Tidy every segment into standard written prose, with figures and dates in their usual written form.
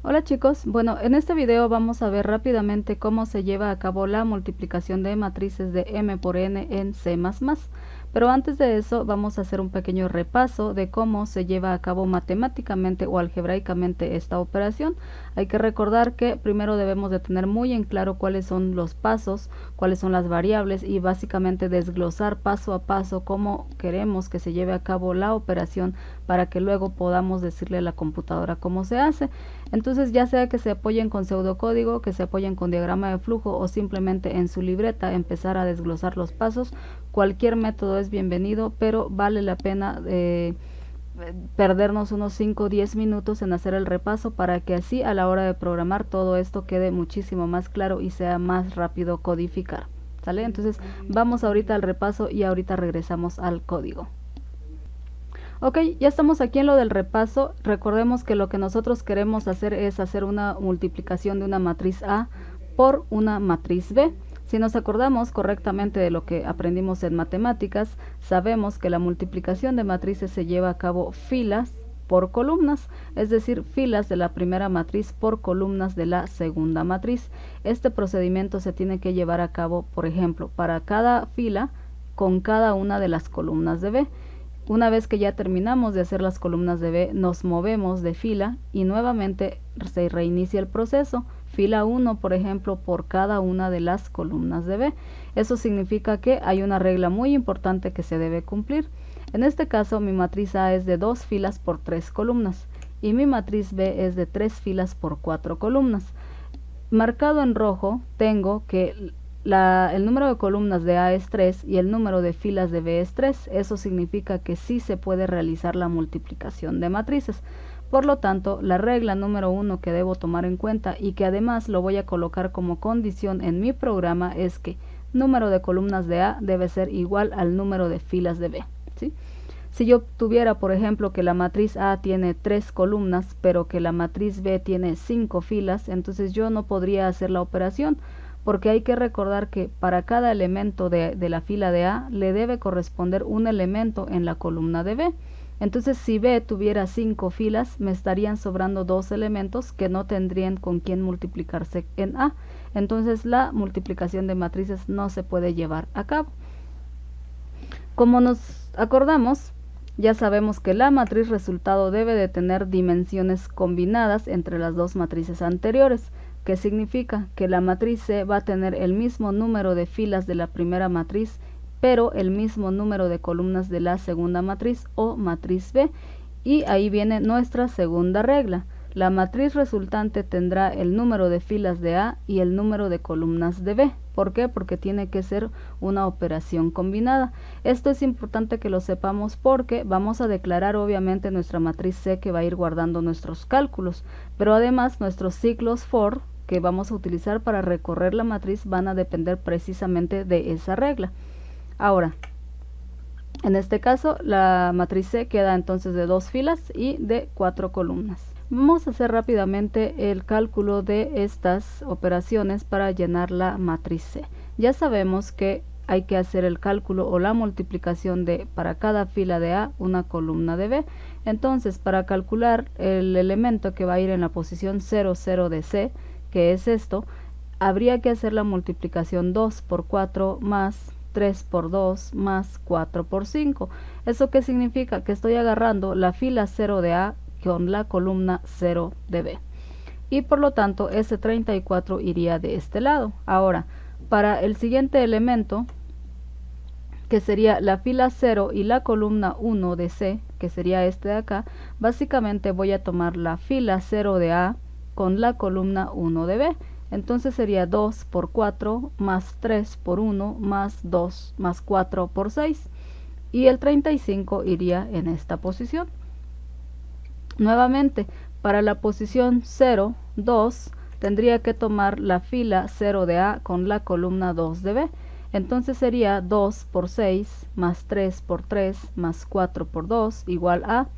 Hola chicos, bueno, en este video vamos a ver rápidamente cómo se lleva a cabo la multiplicación de matrices de m por n en C++. Pero antes de eso vamos a hacer un pequeño repaso de cómo se lleva a cabo matemáticamente o algebraicamente esta operación. Hay que recordar que primero debemos de tener muy en claro cuáles son los pasos, cuáles son las variables y básicamente desglosar paso a paso cómo queremos que se lleve a cabo la operación para que luego podamos decirle a la computadora cómo se hace. Entonces, ya sea que se apoyen con pseudocódigo, que se apoyen con diagrama de flujo o simplemente en su libreta empezar a desglosar los pasos, cualquier método es bienvenido, pero vale la pena perdernos unos 5 o 10 minutos en hacer el repaso para que así a la hora de programar todo esto quede muchísimo más claro y sea más rápido codificar. ¿Sale? Entonces vamos ahorita al repaso y ahorita regresamos al código. Ok, ya estamos aquí en lo del repaso. Recordemos que lo que nosotros queremos hacer es hacer una multiplicación de una matriz A por una matriz B. Si nos acordamos correctamente de lo que aprendimos en matemáticas, sabemos que la multiplicación de matrices se lleva a cabo filas por columnas, es decir, filas de la primera matriz por columnas de la segunda matriz. Este procedimiento se tiene que llevar a cabo, por ejemplo, para cada fila con cada una de las columnas de B. Una vez que ya terminamos de hacer las columnas de B, nos movemos de fila y nuevamente se reinicia el proceso. Fila 1, por ejemplo, por cada una de las columnas de B. Eso significa que hay una regla muy importante que se debe cumplir. En este caso, mi matriz A es de 2 filas por 3 columnas y mi matriz B es de 3 filas por 4 columnas. Marcado en rojo, tengo que el número de columnas de A es 3 y el número de filas de B es 3. Eso significa que sí se puede realizar la multiplicación de matrices. Por lo tanto, la regla número 1 que debo tomar en cuenta y que además lo voy a colocar como condición en mi programa es que número de columnas de A debe ser igual al número de filas de B, ¿sí? Si yo tuviera, por ejemplo, que la matriz A tiene 3 columnas, pero que la matriz B tiene 5 filas, entonces yo no podría hacer la operación, porque hay que recordar que para cada elemento de la fila de A le debe corresponder un elemento en la columna de B. Entonces, si B tuviera 5 filas, me estarían sobrando 2 elementos que no tendrían con quién multiplicarse en A. Entonces, la multiplicación de matrices no se puede llevar a cabo. Como nos acordamos, ya sabemos que la matriz resultado debe de tener dimensiones combinadas entre las dos matrices anteriores, que significa que la matriz C va a tener el mismo número de filas de la primera matriz, pero el mismo número de columnas de la segunda matriz o matriz B, y ahí viene nuestra segunda regla. La matriz resultante tendrá el número de filas de A y el número de columnas de B. ¿Por qué? Porque tiene que ser una operación combinada. Esto es importante que lo sepamos porque vamos a declarar obviamente nuestra matriz C que va a ir guardando nuestros cálculos, pero además nuestros ciclos for que vamos a utilizar para recorrer la matriz van a depender precisamente de esa regla. Ahora, en este caso, la matriz C queda entonces de 2 filas y de 4 columnas. Vamos a hacer rápidamente el cálculo de estas operaciones para llenar la matriz C. Ya sabemos que hay que hacer el cálculo o la multiplicación de para cada fila de A una columna de B. Entonces, para calcular el elemento que va a ir en la posición 0, 0 de C, que es esto, habría que hacer la multiplicación 2 por 4 más 3 por 2 más 4 por 5. ¿Eso qué significa? Que estoy agarrando la fila 0 de A con la columna 0 de B. Y por lo tanto, ese 34 iría de este lado. Ahora, para el siguiente elemento, que sería la fila 0 y la columna 1 de C, que sería este de acá, básicamente voy a tomar la fila 0 de A con la columna 1 de B. Entonces sería 2 por 4 más 3 por 1 más 2 más 4 por 6. Y el 35 iría en esta posición. Nuevamente, para la posición 0, 2, tendría que tomar la fila 0 de A con la columna 2 de B. Entonces sería 2 por 6 más 3 por 3 más 4 por 2 igual a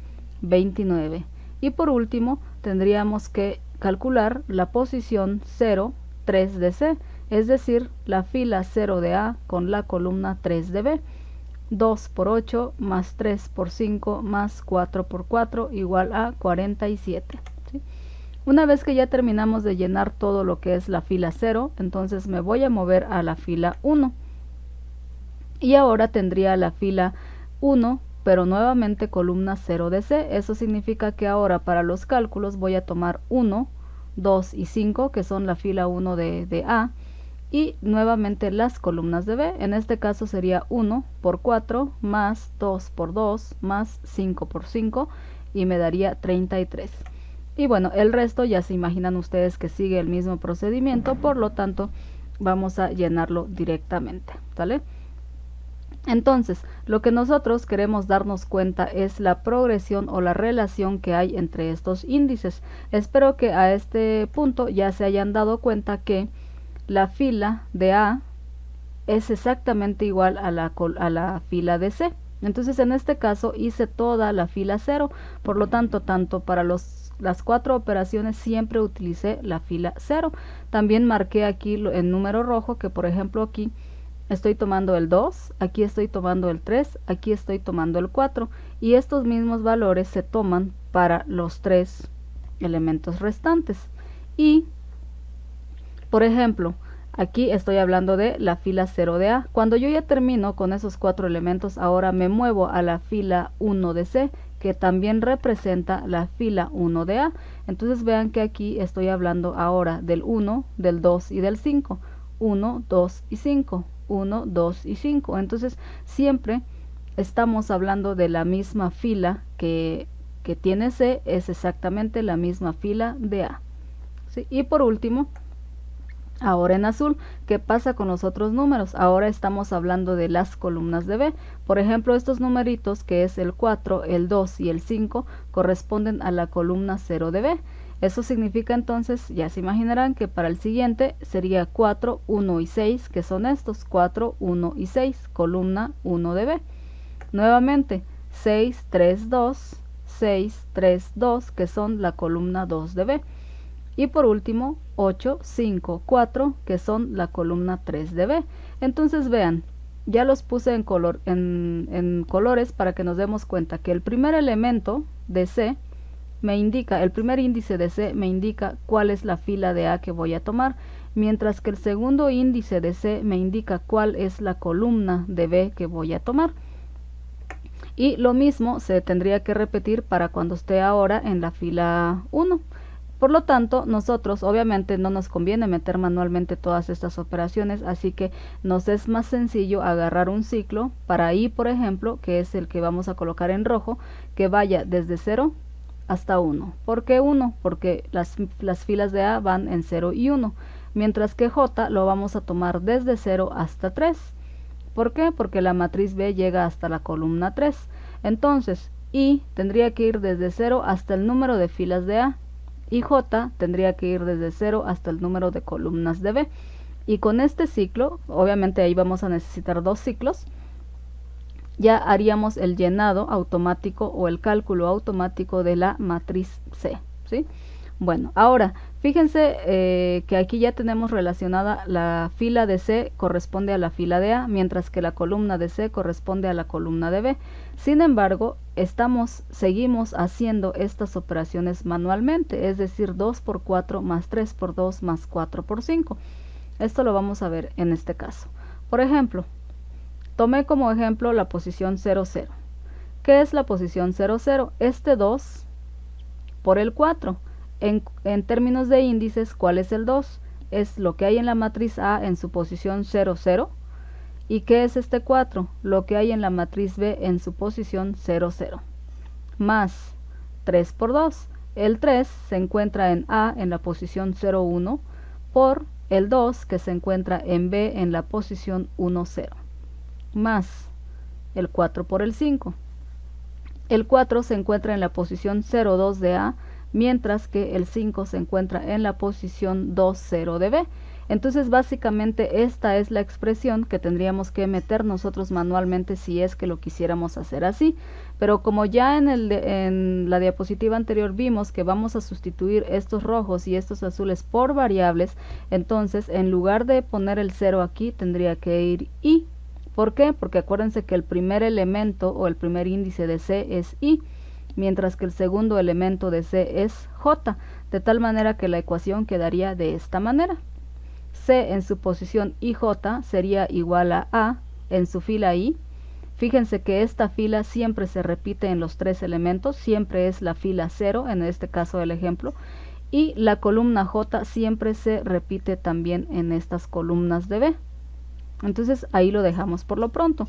29. Y por último, tendríamos que calcular la posición 0, 3 de C, es decir, la fila 0 de A con la columna 3 de B. 2 por 8 más 3 por 5 más 4 por 4 igual a 47. ¿Sí? Una vez que ya terminamos de llenar todo lo que es la fila 0, entonces me voy a mover a la fila 1. Y ahora tendría la fila 1, pero nuevamente columna 0 de C. Eso significa que ahora para los cálculos voy a tomar 1, 2 y 5, que son la fila 1 de A, y nuevamente las columnas de B. En este caso sería 1 por 4 más 2 por 2 más 5 por 5 y me daría 33. Y bueno, el resto ya se imaginan ustedes que sigue el mismo procedimiento, por lo tanto vamos a llenarlo directamente, ¿sale? Entonces, lo que nosotros queremos darnos cuenta es la progresión o la relación que hay entre estos índices. Espero que a este punto ya se hayan dado cuenta que la fila de A es exactamente igual a la fila de C. Entonces, en este caso hice toda la fila 0, por lo tanto para las 4 operaciones siempre utilicé la fila 0. También marqué aquí en número rojo que, por ejemplo, aquí estoy tomando el 2, aquí estoy tomando el 3, aquí estoy tomando el 4, y estos mismos valores se toman para los 3 elementos restantes. Y, por ejemplo, aquí estoy hablando de la fila 0 de A. Cuando yo ya termino con esos 4 elementos, ahora me muevo a la fila 1 de C, que también representa la fila 1 de A. Entonces vean que aquí estoy hablando ahora del 1, del 2 y del 5. 1, 2 y 5. 1, 2 y 5. Entonces siempre estamos hablando de la misma fila que tiene C, es exactamente la misma fila de A. ¿Sí? Y por último, ahora en azul, ¿qué pasa con los otros números? Ahora estamos hablando de las columnas de B. Por ejemplo, estos numeritos, que es el 4, el 2 y el 5, corresponden a la columna 0 de B. Eso significa entonces, ya se imaginarán que para el siguiente sería 4, 1 y 6, que son estos, 4, 1 y 6, columna 1 de B. Nuevamente, 6, 3, 2, 6, 3, 2, que son la columna 2 de B. Y por último, 8, 5, 4, que son la columna 3 de B. Entonces vean, ya los puse en colores para que nos demos cuenta que el primer elemento de C me indica, el primer índice de C me indica cuál es la fila de A que voy a tomar, mientras que el segundo índice de C me indica cuál es la columna de B que voy a tomar. Y lo mismo se tendría que repetir para cuando esté ahora en la fila 1. Por lo tanto, nosotros obviamente no nos conviene meter manualmente todas estas operaciones, así que nos es más sencillo agarrar un ciclo para I, por ejemplo, que es el que vamos a colocar en rojo, que vaya desde 0 hasta 1. ¿Por qué 1? Porque las filas de A van en 0 y 1, mientras que J lo vamos a tomar desde 0 hasta 3. ¿Por qué? Porque la matriz B llega hasta la columna 3. Entonces, I tendría que ir desde 0 hasta el número de filas de A, y J tendría que ir desde 0 hasta el número de columnas de B. Y con este ciclo, obviamente ahí vamos a necesitar 2 ciclos, ya haríamos el llenado automático o el cálculo automático de la matriz C, ¿sí? Bueno, ahora, fíjense que aquí ya tenemos relacionada la fila de C corresponde a la fila de A, mientras que la columna de C corresponde a la columna de B. Sin embargo, seguimos haciendo estas operaciones manualmente, es decir, 2 por 4 más 3 por 2 más 4 por 5. Esto lo vamos a ver en este caso. Por ejemplo, tomé como ejemplo la posición 0, 0. ¿Qué es la posición 0, 0? Este 2 por el 4. En términos de índices, ¿cuál es el 2? Es lo que hay en la matriz A en su posición 0, 0. ¿Y qué es este 4? Lo que hay en la matriz B en su posición 0, 0. Más 3 por 2. El 3 se encuentra en A en la posición 0, 1 por el 2 que se encuentra en B en la posición 1, 0. Más el 4 por el 5. El 4 se encuentra en la posición 0, 2 de A, mientras que el 5 se encuentra en la posición 2, 0 de B. Entonces básicamente esta es la expresión que tendríamos que meter nosotros manualmente si es que lo quisiéramos hacer así. Pero como ya en la diapositiva anterior vimos que vamos a sustituir estos rojos y estos azules por variables, entonces en lugar de poner el 0 aquí tendría que ir I. ¿Por qué? Porque acuérdense que el primer elemento o el primer índice de C es I, mientras que el segundo elemento de C es J. de tal manera que la ecuación quedaría de esta manera. C en su posición IJ sería igual a A en su fila I. Fíjense que esta fila siempre se repite en los tres elementos, siempre es la fila 0, en este caso del ejemplo, y la columna J siempre se repite también en estas columnas de B. Entonces ahí lo dejamos por lo pronto.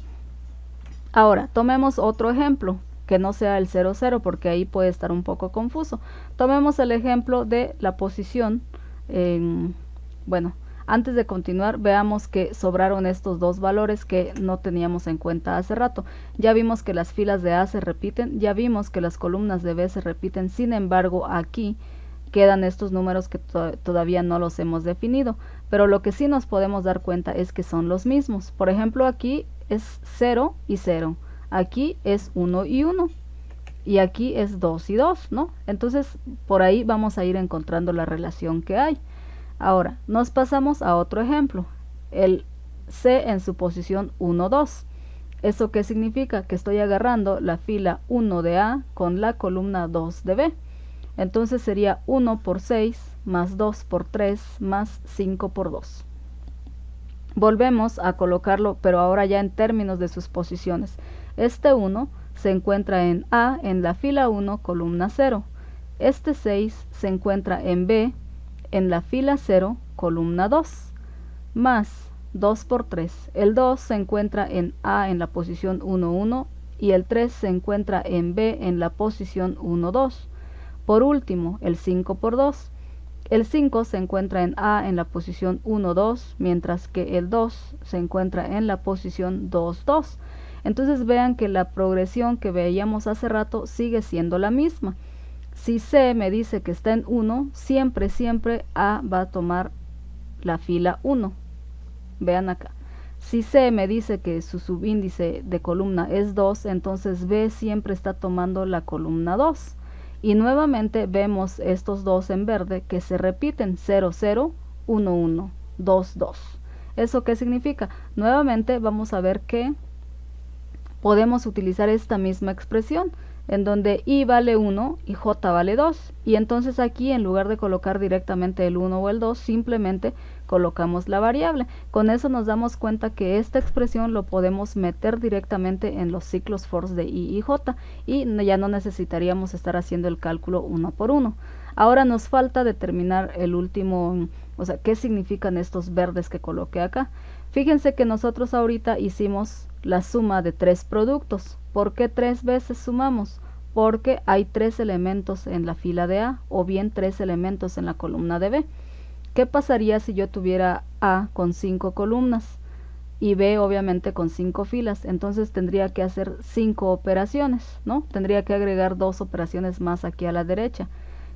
Ahora, tomemos otro ejemplo, que no sea el 0, 0, porque ahí puede estar un poco confuso. Tomemos el ejemplo de la posición, bueno, antes de continuar, veamos que sobraron estos dos valores que no teníamos en cuenta hace rato. Ya vimos que las filas de A se repiten, ya vimos que las columnas de B se repiten, sin embargo, aquí quedan estos números que todavía no los hemos definido, pero lo que sí nos podemos dar cuenta es que son los mismos. Por ejemplo, aquí es 0 y 0, aquí es 1 y 1, y aquí es 2 y 2, ¿no? Entonces, por ahí vamos a ir encontrando la relación que hay. Ahora, nos pasamos a otro ejemplo, el C en su posición 1, 2. ¿Eso qué significa? Que estoy agarrando la fila 1 de A con la columna 2 de B. Entonces sería 1 por 6 más 2 por 3 más 5 por 2. Volvemos a colocarlo, pero ahora ya en términos de sus posiciones. Este 1 se encuentra en A en la fila 1, columna 0. Este 6 se encuentra en B en la fila 0, columna 2, más 2 por 3. El 2 se encuentra en A en la posición 1, 1 y el 3 se encuentra en B en la posición 1, 2. Por último, el 5 por 2. El 5 se encuentra en A en la posición 1, 2, mientras que el 2 se encuentra en la posición 2, 2. Entonces vean que la progresión que veíamos hace rato sigue siendo la misma. Si C me dice que está en 1, siempre A va a tomar la fila 1. Vean acá. Si C me dice que su subíndice de columna es 2, entonces B siempre está tomando la columna 2. Y nuevamente vemos estos dos en verde que se repiten, 0, 0, 1, 1, 2, 2. ¿Eso qué significa? Nuevamente vamos a ver que podemos utilizar esta misma expresión, en donde I vale 1 y J vale 2. Y entonces aquí, en lugar de colocar directamente el 1 o el 2, simplemente colocamos la variable. Con eso nos damos cuenta que esta expresión lo podemos meter directamente en los ciclos for de I y J, y ya no necesitaríamos estar haciendo el cálculo uno por uno. Ahora nos falta determinar el último, o sea, qué significan estos verdes que coloqué acá. Fíjense que nosotros ahorita hicimos la suma de 3 productos. ¿Por qué 3 veces sumamos? Porque hay 3 elementos en la fila de A, o bien 3 elementos en la columna de B. ¿Qué pasaría si yo tuviera A con 5 columnas y B obviamente con 5 filas? Entonces tendría que hacer 5 operaciones, ¿no? Tendría que agregar 2 operaciones más aquí a la derecha.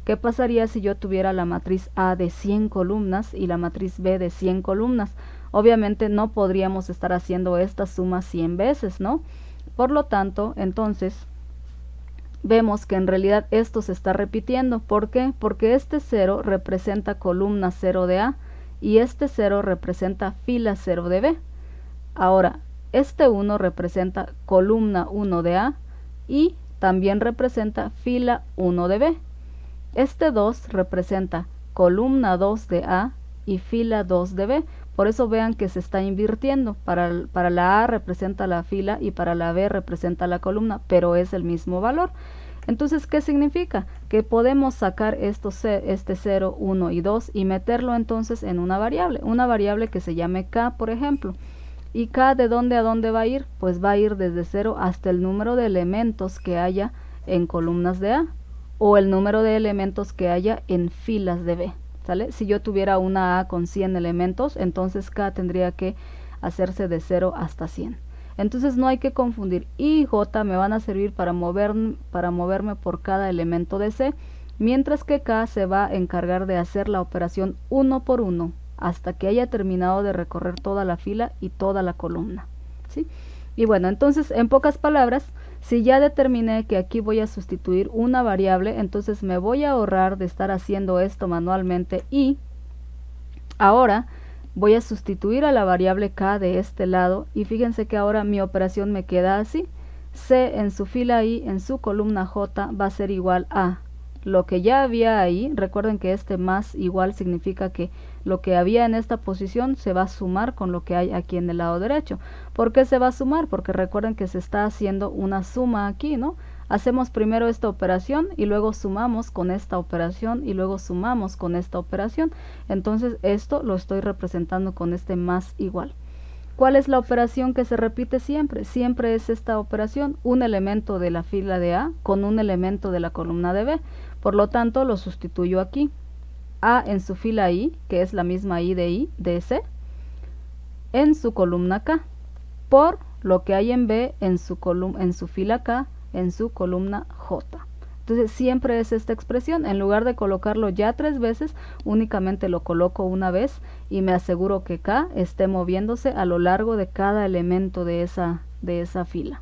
¿Qué pasaría si yo tuviera la matriz A de 100 columnas y la matriz B de 100 columnas? Obviamente no podríamos estar haciendo esta suma 100 veces, ¿no? Por lo tanto, entonces, vemos que en realidad esto se está repitiendo. ¿Por qué? Porque este 0 representa columna 0 de A y este 0 representa fila 0 de B. Ahora, este 1 representa columna 1 de A y también representa fila 1 de B. Este 2 representa columna 2 de A y fila 2 de B. Por eso vean que se está invirtiendo. Para la A representa la fila y para la B representa la columna, pero es el mismo valor. Entonces, ¿qué significa? Que podemos sacar este 0, 1 y 2 y meterlo entonces en una variable que se llame K, por ejemplo. ¿Y K de dónde a dónde va a ir? Pues va a ir desde 0 hasta el número de elementos que haya en columnas de A, o el número de elementos que haya en filas de B. ¿Sale? Si yo tuviera una A con 100 elementos, entonces K tendría que hacerse de 0 hasta 100. Entonces no hay que confundir. I y J me van a servir para moverme por cada elemento de C, mientras que K se va a encargar de hacer la operación uno por uno, hasta que haya terminado de recorrer toda la fila y toda la columna, ¿sí? Y bueno, entonces en pocas palabras, si ya determiné que aquí voy a sustituir una variable, entonces me voy a ahorrar de estar haciendo esto manualmente y ahora voy a sustituir a la variable K de este lado y fíjense que ahora mi operación me queda así. C en su fila I en su columna J va a ser igual a lo que ya había ahí. Recuerden que este más igual significa que lo que había en esta posición se va a sumar con lo que hay aquí en el lado derecho. ¿Por qué se va a sumar? Porque recuerden que se está haciendo una suma aquí, ¿no? Hacemos primero esta operación y luego sumamos con esta operación y luego sumamos con esta operación. Entonces esto lo estoy representando con este más igual. ¿Cuál es la operación que se repite siempre? Siempre es esta operación, un elemento de la fila de A con un elemento de la columna de B. Por lo tanto, lo sustituyo aquí. A en su fila I, que es la misma I de C, en su columna K, por lo que hay en B en su fila K, en su columna J. Entonces siempre es esta expresión. En lugar de colocarlo ya 3 veces, únicamente lo coloco una vez y me aseguro que K esté moviéndose a lo largo de cada elemento de esa fila.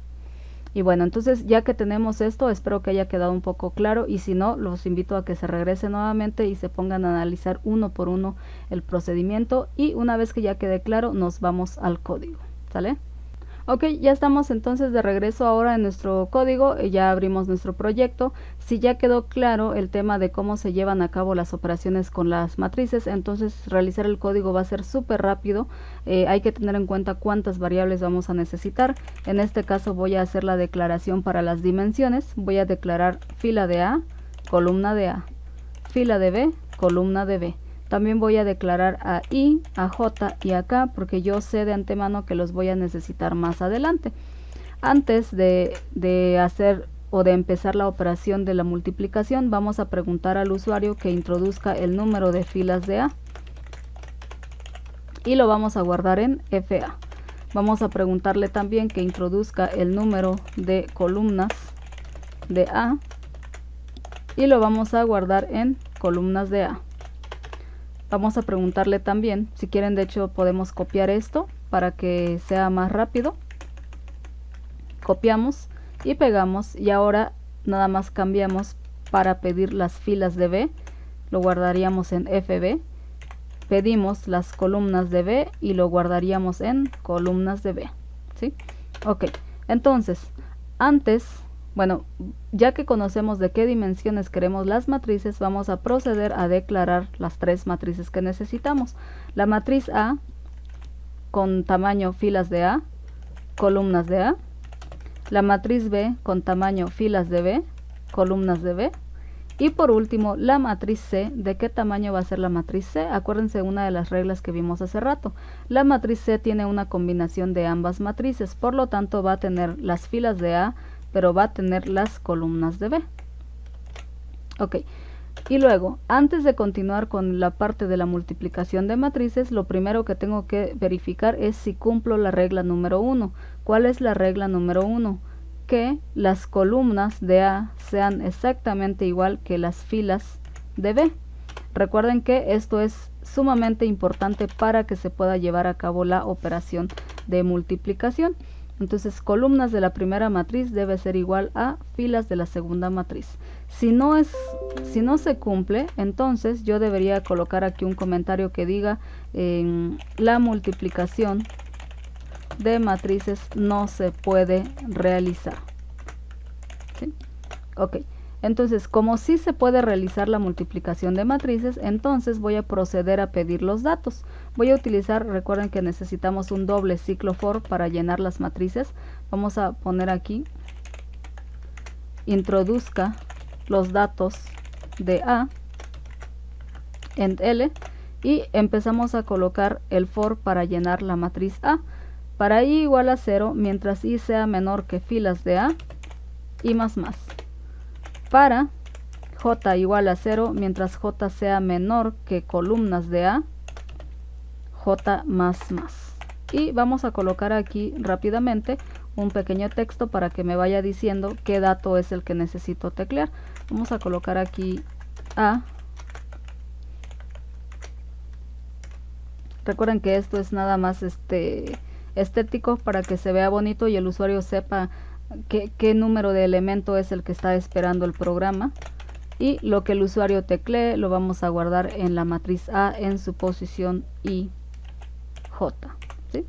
Y bueno, entonces ya que tenemos esto, espero que haya quedado un poco claro, y si no, los invito a que se regresen nuevamente y se pongan a analizar uno por uno el procedimiento, y una vez que ya quede claro, nos vamos al código. ¿Sale? Ok, ya estamos entonces de regreso ahora en nuestro código, ya abrimos nuestro proyecto. Si ya quedó claro el tema de cómo se llevan a cabo las operaciones con las matrices, entonces realizar el código va a ser súper rápido. Hay que tener en cuenta cuántas variables vamos a necesitar. En este caso voy a hacer la declaración para las dimensiones. Voy a declarar fila de A, columna de A, fila de B, columna de B. También voy a declarar a I, a J y a K, porque yo sé de antemano que los voy a necesitar más adelante. Antes de hacer o de empezar la operación de la multiplicación, vamos a preguntar al usuario que introduzca el número de filas de A. Y lo vamos a guardar en FA. Vamos a preguntarle también que introduzca el número de columnas de A. Y lo vamos a guardar en columnas de A. Vamos a preguntarle también, si quieren, de hecho podemos copiar esto para que sea más rápido. Copiamos y pegamos, y ahora nada más cambiamos para pedir las filas de B. Lo guardaríamos en FB. Pedimos las columnas de B y lo guardaríamos en columnas de B. ¿Sí? Ok, entonces, bueno, ya que conocemos de qué dimensiones queremos las matrices, vamos a proceder a declarar las 3 matrices que necesitamos. La matriz A con tamaño filas de A, columnas de A. La matriz B con tamaño filas de B, columnas de B. Y por último, la matriz C. ¿De qué tamaño va a ser la matriz C? Acuérdense una de las reglas que vimos hace rato. La matriz C tiene una combinación de ambas matrices, por lo tanto va a tener las filas de A, pero va a tener las columnas de B. Ok, y luego, antes de continuar con la parte de la multiplicación de matrices, lo primero que tengo que verificar es si cumplo la regla número 1. ¿Cuál es la regla número 1? Que las columnas de A sean exactamente igual que las filas de B. Recuerden que esto es sumamente importante para que se pueda llevar a cabo la operación de multiplicación. Entonces, columnas de la primera matriz debe ser igual a filas de la segunda matriz. Si no se cumple, entonces yo debería colocar aquí un comentario que diga la multiplicación de matrices no se puede realizar. ¿Sí? Ok, entonces como sí se puede realizar la multiplicación de matrices, entonces voy a proceder a pedir los datos. Voy a utilizar, recuerden que necesitamos un doble ciclo for para llenar las matrices. Vamos a poner aquí, introduzca los datos de A en L, y empezamos a colocar el for para llenar la matriz A. Para I igual a 0, mientras I sea menor que filas de A, y más. Para J igual a 0, mientras J sea menor que columnas de A, J más. Y vamos a colocar aquí rápidamente un pequeño texto para que me vaya diciendo qué dato es el que necesito teclear. Vamos a colocar aquí A. Recuerden que esto es nada más estético para que se vea bonito y el usuario sepa qué número de elemento es el que está esperando el programa. Y lo que el usuario teclee lo vamos a guardar en la matriz A en su posición I, J. ¿Sí?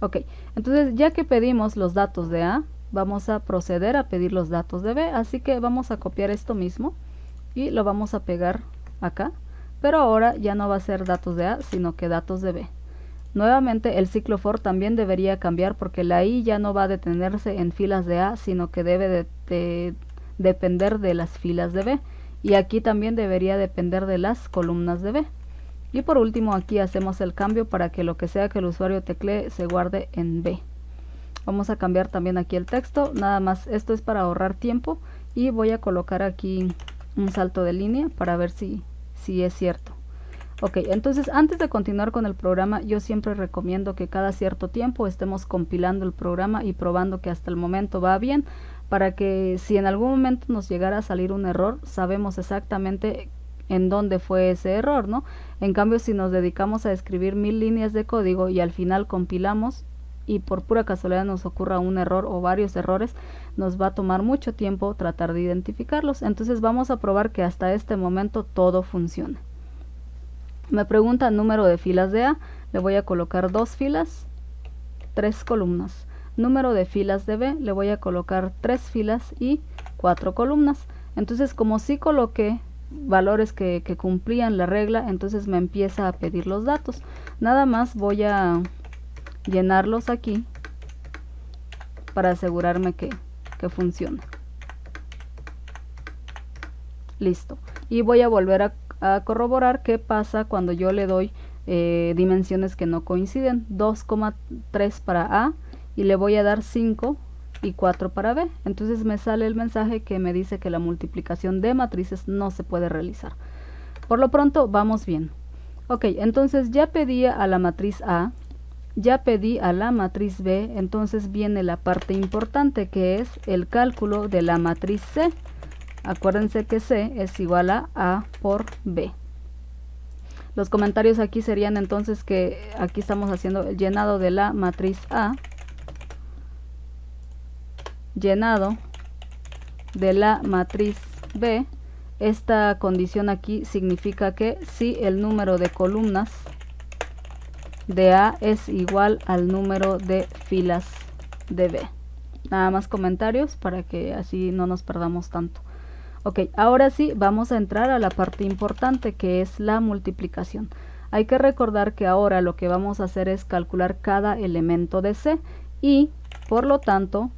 Ok, entonces ya que pedimos los datos de A, vamos a proceder a pedir los datos de B. Así que vamos a copiar esto mismo y lo vamos a pegar acá, pero ahora ya no va a ser datos de A, sino que datos de B. Nuevamente el ciclo for también debería cambiar porque la i ya no va a detenerse en filas de A, sino que debe de depender de las filas de B. Y aquí también debería depender de las columnas de B. Y por último aquí hacemos el cambio para que lo que sea que el usuario teclee se guarde en B. Vamos a cambiar también aquí el texto, nada más esto es para ahorrar tiempo y voy a colocar aquí un salto de línea para ver si es cierto. Ok, entonces antes de continuar con el programa yo siempre recomiendo que cada cierto tiempo estemos compilando el programa y probando que hasta el momento va bien, para que si en algún momento nos llegara a salir un error, sabemos exactamente en dónde fue ese error, ¿no? En cambio, si nos dedicamos a escribir 1000 líneas de código y al final compilamos y por pura casualidad nos ocurra un error o varios errores, nos va a tomar mucho tiempo tratar de identificarlos. Entonces vamos a probar que hasta este momento todo funcione. Me pregunta número de filas de A, le voy a colocar 2 filas, 3 columnas. Número de filas de B, le voy a colocar 3 filas y 4 columnas. Entonces como sí coloqué valores que cumplían la regla, entonces me empieza a pedir los datos. Nada más voy a llenarlos aquí para asegurarme que funcione. Listo. Y voy a volver a corroborar qué pasa cuando yo le doy dimensiones que no coinciden. 2,3 para A y le voy a dar 5 y 4 para B. Entonces me sale el mensaje que me dice que la multiplicación de matrices no se puede realizar. Por lo pronto vamos bien. Ok, entonces ya pedí a la matriz A, ya pedí a la matriz B, entonces viene la parte importante que es el cálculo de la matriz C. Acuérdense que C es igual a por B. Los comentarios aquí serían entonces que aquí estamos haciendo el llenado de la matriz A, llenado de la matriz B. Esta condición aquí significa que si el número de columnas de A es igual al número de filas de B. Nada más comentarios para que así no nos perdamos tanto. Ok, ahora sí vamos a entrar a la parte importante que es la multiplicación. Hay que recordar que ahora lo que vamos a hacer es calcular cada elemento de C y por lo tanto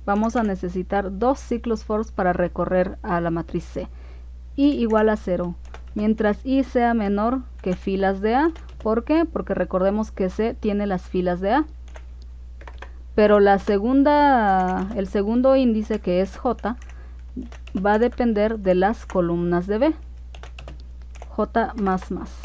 vamos a necesitar 2 ciclos for para recorrer a la matriz C. I igual a 0, mientras I sea menor que filas de A. ¿Por qué? Porque recordemos que C tiene las filas de A. Pero el segundo índice que es J va a depender de las columnas de B. J más más.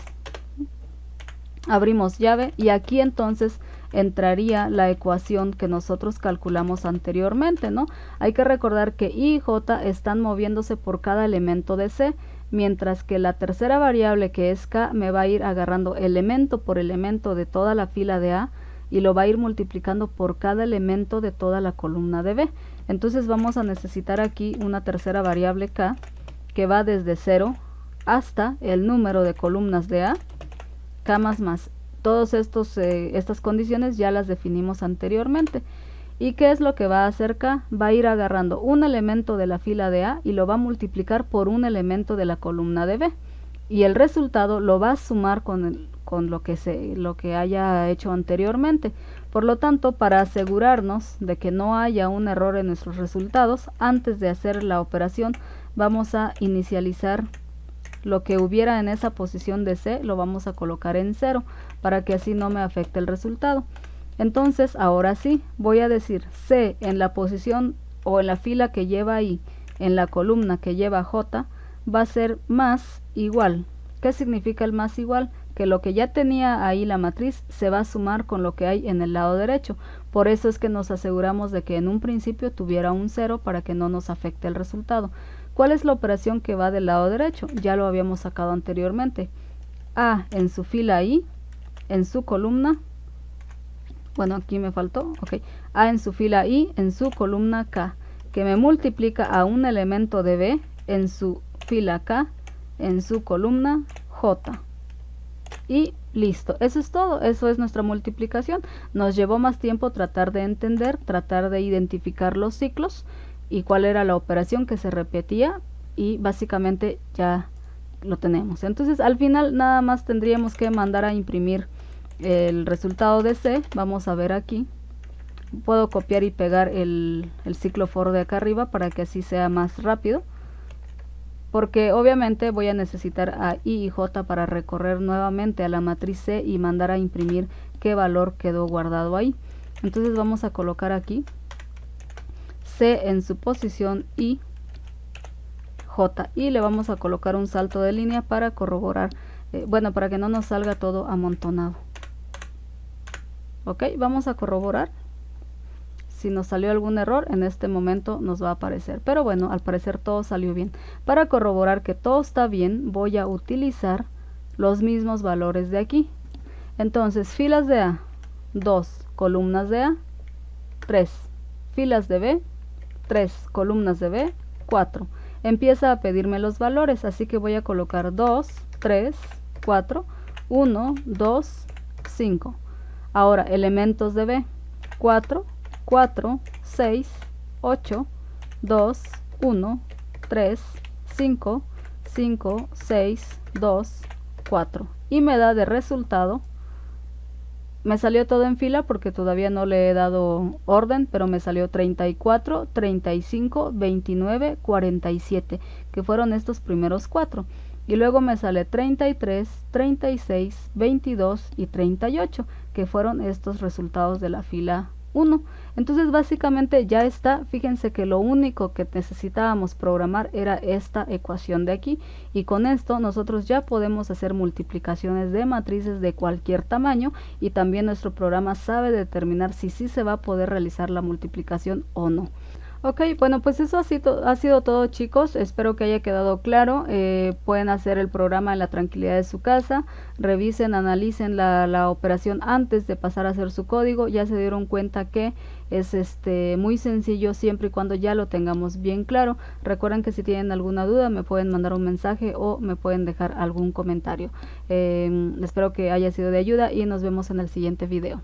Abrimos llave y aquí entonces entraría la ecuación que nosotros calculamos anteriormente, ¿no? Hay que recordar que I y J están moviéndose por cada elemento de C, mientras que la tercera variable que es K me va a ir agarrando elemento por elemento de toda la fila de A y lo va a ir multiplicando por cada elemento de toda la columna de B. Entonces vamos a necesitar aquí una tercera variable K que va desde 0 hasta el número de columnas de A, K más más. Todas estas condiciones ya las definimos anteriormente. ¿Y qué es lo que va a hacer K? Va a ir agarrando un elemento de la fila de A y lo va a multiplicar por un elemento de la columna de B. Y el resultado lo va a sumar con lo que haya hecho anteriormente. Por lo tanto, para asegurarnos de que no haya un error en nuestros resultados, antes de hacer la operación, vamos a inicializar lo que hubiera en esa posición de C, lo vamos a colocar en 0, para que así no me afecte el resultado. Entonces, ahora sí, voy a decir C en la posición o en la fila que lleva I, en la columna que lleva J, va a ser más igual. ¿Qué significa el más igual? Que lo que ya tenía ahí la matriz se va a sumar con lo que hay en el lado derecho. Por eso es que nos aseguramos de que en un principio tuviera un 0 para que no nos afecte el resultado. ¿Cuál es la operación que va del lado derecho? Ya lo habíamos sacado anteriormente. A en su fila I, en su columna, bueno, aquí me faltó, ok, A en su fila I, en su columna K, que me multiplica a un elemento de B en su fila K, en su columna J. Y listo, eso es todo, eso es nuestra multiplicación. Nos llevó más tiempo tratar de entender, tratar de identificar los ciclos y cuál era la operación que se repetía, y básicamente ya lo tenemos. Entonces al final nada más tendríamos que mandar a imprimir el resultado de C. Vamos a ver aquí, puedo copiar y pegar el ciclo for de acá arriba para que así sea más rápido, porque obviamente voy a necesitar a I y J para recorrer nuevamente a la matriz C y mandar a imprimir qué valor quedó guardado ahí. Entonces vamos a colocar aquí C en su posición I, J, y le vamos a colocar un salto de línea para corroborar, bueno, para que no nos salga todo amontonado. Ok, vamos a corroborar. Si nos salió algún error, en este momento nos va a aparecer, pero bueno, al parecer todo salió bien. Para corroborar que todo está bien, voy a utilizar los mismos valores de aquí. Entonces, filas de A, 2, columnas de A, 3, filas de B, 3, columnas de B, 4. Empieza a pedirme los valores, así que voy a colocar 2, 3, 4, 1, 2, 5. Ahora, elementos de B, 4, 4, 6, 8, 2, 1, 3, 5, 5, 6, 2, 4. Y me da de resultado, me salió todo en fila porque todavía no le he dado orden, pero me salió 34, 35, 29, 47, que fueron estos primeros 4. Y luego me sale 33, 36, 22 y 38, que fueron estos resultados de la fila 1. Entonces básicamente ya está. Fíjense que lo único que necesitábamos programar era esta ecuación de aquí, y con esto nosotros ya podemos hacer multiplicaciones de matrices de cualquier tamaño, y también nuestro programa sabe determinar si sí se va a poder realizar la multiplicación o no. Ok, bueno, pues eso ha sido todo, chicos. Espero que haya quedado claro. Pueden hacer el programa en la tranquilidad de su casa. Revisen, analicen la operación antes de pasar a hacer su código. Ya se dieron cuenta que es muy sencillo siempre y cuando ya lo tengamos bien claro. Recuerden que si tienen alguna duda me pueden mandar un mensaje o me pueden dejar algún comentario. Espero que haya sido de ayuda y nos vemos en el siguiente video.